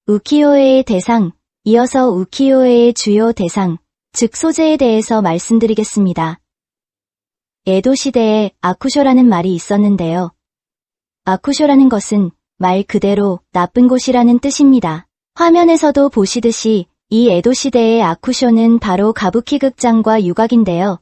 우키요에의 대상, 이어서 우키요에의 주요 대상, 즉 소재에 대해서 말씀드리겠습니다. 에도 시대에 아쿠쇼라는 말이 있었는데요. 아쿠쇼라는 것은 말 그대로 나쁜 곳이라는 뜻입니다. 화면에서도 보시듯이 이 에도 시대의 아쿠쇼는 바로 가부키 극장과 유곽인데요.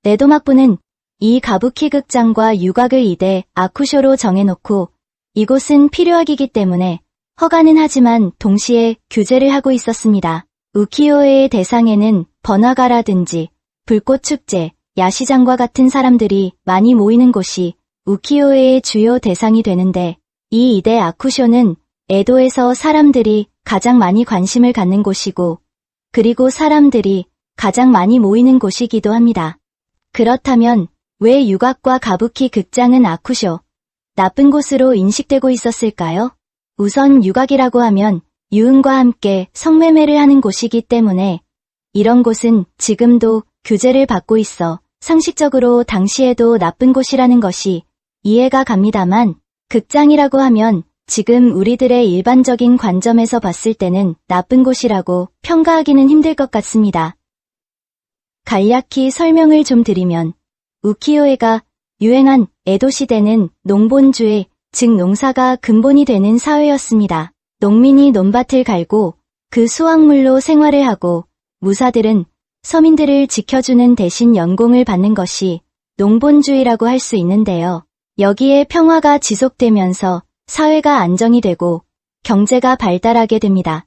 에도막부는 이 가부키 극장과 유곽을 이대 아쿠쇼로 정해놓고 이곳은 필요하기 때문에 허가는 하지만 동시에 규제를 하고 있었습니다. 우키요에의 대상에는 번화가라든지 불꽃축제, 야시장과 같은 사람들이 많이 모이는 곳이 우키요에의 주요 대상이 되는데 이 이대 아쿠쇼는 에도에서 사람들이 가장 많이 관심을 갖는 곳이고 그리고 사람들이 가장 많이 모이는 곳이기도 합니다. 그렇다면 왜 유곽과 가부키 극장은 아쿠쇼, 나쁜 곳으로 인식되고 있었을까요? 우선 유곽이라고 하면 유흥과 함께 성매매를 하는 곳이기 때문에 이런 곳은 지금도 규제를 받고 있어 상식적으로 당시에도 나쁜 곳이라는 것이 이해가 갑니다만 극장이라고 하면 지금 우리들의 일반적인 관점에서 봤을 때는 나쁜 곳이라고 평가하기는 힘들 것 같습니다. 간략히 설명을 좀 드리면 우키요에가 유행한 에도 시대는 농본주의, 즉 농사가 근본이 되는 사회였습니다. 농민이 논밭을 갈고 그 수확물로 생활을 하고 무사들은 서민들을 지켜주는 대신 연공을 받는 것이 농본주의라고 할 수 있는데요. 여기에 평화가 지속되면서 사회가 안정이 되고 경제가 발달하게 됩니다.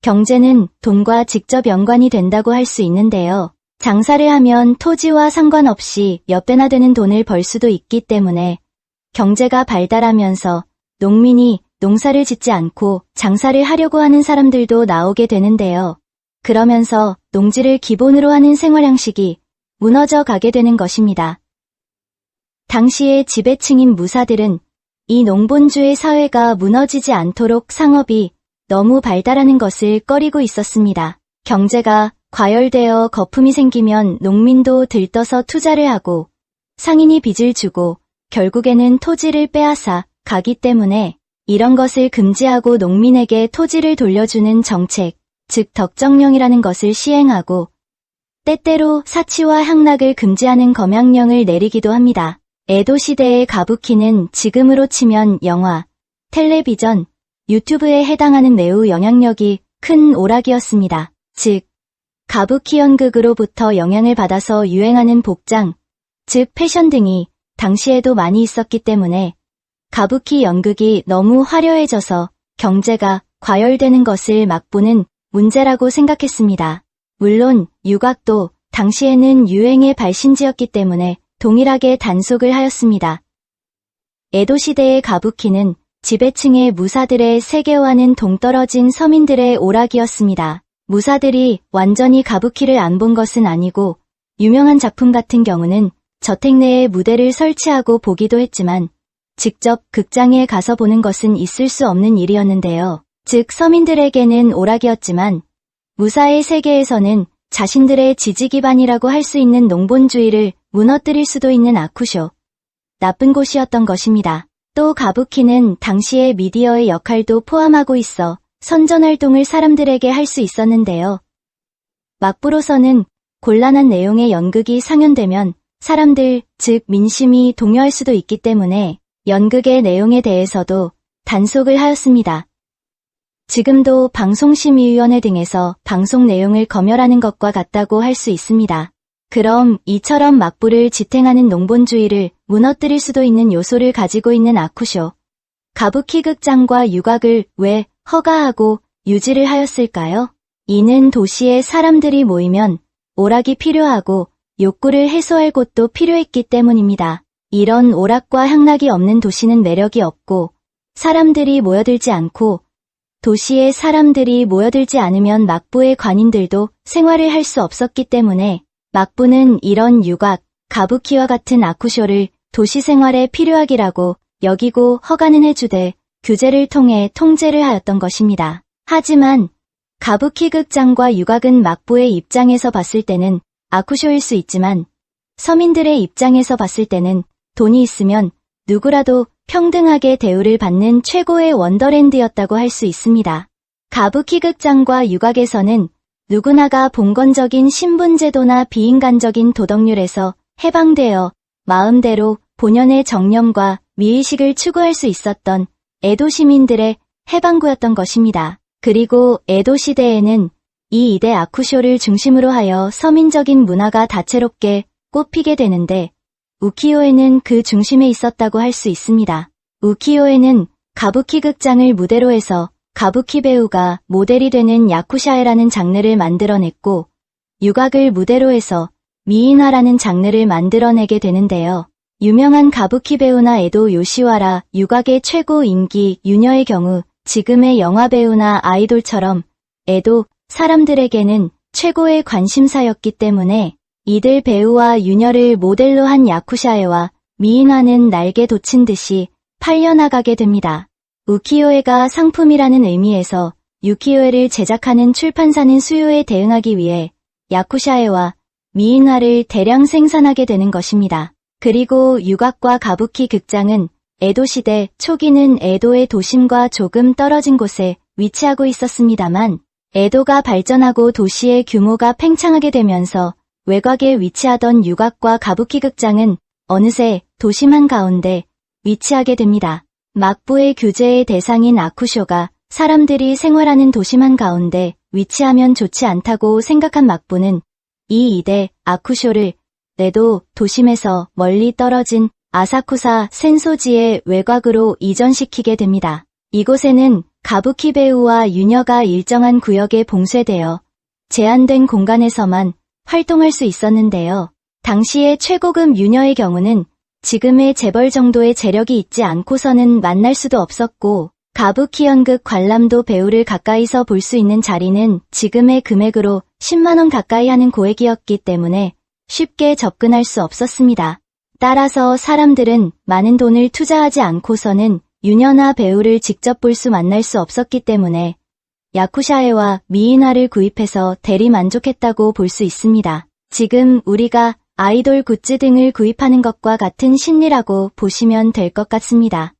경제는 돈과 직접 연관이 된다고 할 수 있는데요. 장사를 하면 토지와 상관없이 몇 배나 되는 돈을 벌 수도 있기 때문에 경제가 발달하면서 농민이 농사를 짓지 않고 장사를 하려고 하는 사람들도 나오게 되는데요. 그러면서 농지를 기본으로 하는 생활 양식이 무너져 가게 되는 것입니다. 당시의 지배층인 무사들은 이 농본주의 사회가 무너지지 않도록 상업이 너무 발달하는 것을 꺼리고 있었습니다. 경제가 과열되어 거품이 생기면 농민도 들떠서 투자를 하고 상인이 빚을 주고 결국에는 토지를 빼앗아 가기 때문에 이런 것을 금지하고 농민에게 토지를 돌려주는 정책, 즉 덕정령이라는 것을 시행하고 때때로 사치와 향락을 금지하는 검양령을 내리기도 합니다. 에도 시대의 가부키는 지금으로 치면 영화, 텔레비전, 유튜브에 해당하는 매우 영향력이 큰 오락이었습니다. 즉, 가부키 연극으로부터 영향을 받아서 유행하는 복장, 즉 패션 등이 당시에도 많이 있었기 때문에 가부키 연극이 너무 화려해져서 경제가 과열되는 것을 막보는 문제라고 생각했습니다. 물론 유곽도 당시에는 유행의 발신지였기 때문에 동일하게 단속을 하였습니다. 에도 시대의 가부키는 지배층의 무사들의 세계와는 동떨어진 서민들의 오락이었습니다. 무사들이 완전히 가부키를 안 본 것은 아니고 유명한 작품 같은 경우는 저택 내에 무대를 설치하고 보기도 했지만 직접 극장에 가서 보는 것은 있을 수 없는 일이었는데요. 즉 서민들에게는 오락이었지만 무사의 세계에서는 자신들의 지지 기반이라고 할 수 있는 농본주의를 무너뜨릴 수도 있는 아쿠쇼, 나쁜 곳이었던 것입니다. 또 가부키는 당시의 미디어의 역할도 포함하고 있어 선전활동을 사람들에게 할 수 있었는데요. 막부로서는 곤란한 내용의 연극이 상연되면 사람들, 즉 민심이 동요할 수도 있기 때문에 연극의 내용에 대해서도 단속을 하였습니다. 지금도 방송심의위원회 등에서 방송 내용을 검열하는 것과 같다고 할 수 있습니다. 그럼 이처럼 막부를 지탱하는 농본주의를 무너뜨릴 수도 있는 요소를 가지고 있는 아쿠쇼, 가부키 극장과 유곽을 왜 허가하고 유지를 하였을까요? 이는 도시에 사람들이 모이면 오락이 필요하고 욕구를 해소할 곳도 필요했기 때문입니다. 이런 오락과 향락이 없는 도시는 매력이 없고 사람들이 모여들지 않고 도시에 사람들이 모여들지 않으면 막부의 관인들도 생활을 할 수 없었기 때문에 막부는 이런 유곽, 가부키와 같은 아쿠쇼를 도시 생활에 필요하기라고 여기고 허가는 해주되 규제를 통해 통제를 하였던 것입니다. 하지만 가부키 극장과 유곽은 막부의 입장에서 봤을 때는 아쿠쇼일 수 있지만 서민들의 입장에서 봤을 때는 돈이 있으면 누구라도 평등하게 대우를 받는 최고의 원더랜드였다고 할 수 있습니다. 가부키 극장과 유곽에서는 누구나가 봉건적인 신분제도나 비인간적인 도덕률에서 해방되어 마음대로 본연의 정념과 미의식을 추구할 수 있었던 에도 시민들의 해방구였던 것입니다. 그리고 에도 시대에는 이 이대 아쿠쇼를 중심으로 하여 서민적인 문화가 다채롭게 꽃피게 되는데 우키요에는 그 중심에 있었다고 할 수 있습니다. 우키요에는 가부키 극장을 무대로 해서 가부키 배우가 모델이 되는 야쿠샤에라는 장르를 만들어냈고 유곽을 무대로 해서 미인화라는 장르를 만들어내게 되는데요. 유명한 가부키 배우나 에도 요시와라 유곽의 최고 인기 유녀의 경우 지금의 영화 배우나 아이돌처럼 에도 사람들에게는 최고의 관심사였기 때문에 이들 배우와 유녀를 모델로 한 야쿠샤에와 미인화는 날개 돋친 듯이 팔려나가게 됩니다. 우키요에가 상품이라는 의미에서 유키요에를 제작하는 출판사는 수요에 대응하기 위해 야쿠샤에와 미인화를 대량 생산하게 되는 것입니다. 그리고 유곽과 가부키 극장은 에도 시대 초기는 에도의 도심과 조금 떨어진 곳에 위치하고 있었습니다만 에도가 발전하고 도시의 규모가 팽창하게 되면서 외곽에 위치하던 유곽과 가부키 극장은 어느새 도심 한가운데 위치하게 됩니다. 막부의 규제의 대상인 아쿠쇼가 사람들이 생활하는 도심 한가운데 위치하면 좋지 않다고 생각한 막부는 이 이대 아쿠쇼를 에도 도심에서 멀리 떨어진 아사쿠사 센소지의 외곽으로 이전시키게 됩니다. 이곳에는 가부키 배우와 유녀가 일정한 구역에 봉쇄되어 제한된 공간에서만 활동할 수 있었는데요. 당시의 최고급 유녀의 경우는 지금의 재벌 정도의 재력이 있지 않고서는 만날 수도 없었고 가부키 연극 관람도 배우를 가까이서 볼 수 있는 자리는 지금의 금액으로 10만원 가까이 하는 고액이었기 때문에 쉽게 접근할 수 없었습니다. 따라서 사람들은 많은 돈을 투자하지 않고서는 유녀나 배우를 직접 볼 수 만날 수 없었기 때문에 야쿠샤에와 미인화를 구입해서 대리 만족했다고 볼 수 있습니다. 지금 우리가 아이돌 굿즈 등을 구입하는 것과 같은 심리라고 보시면 될 것 같습니다.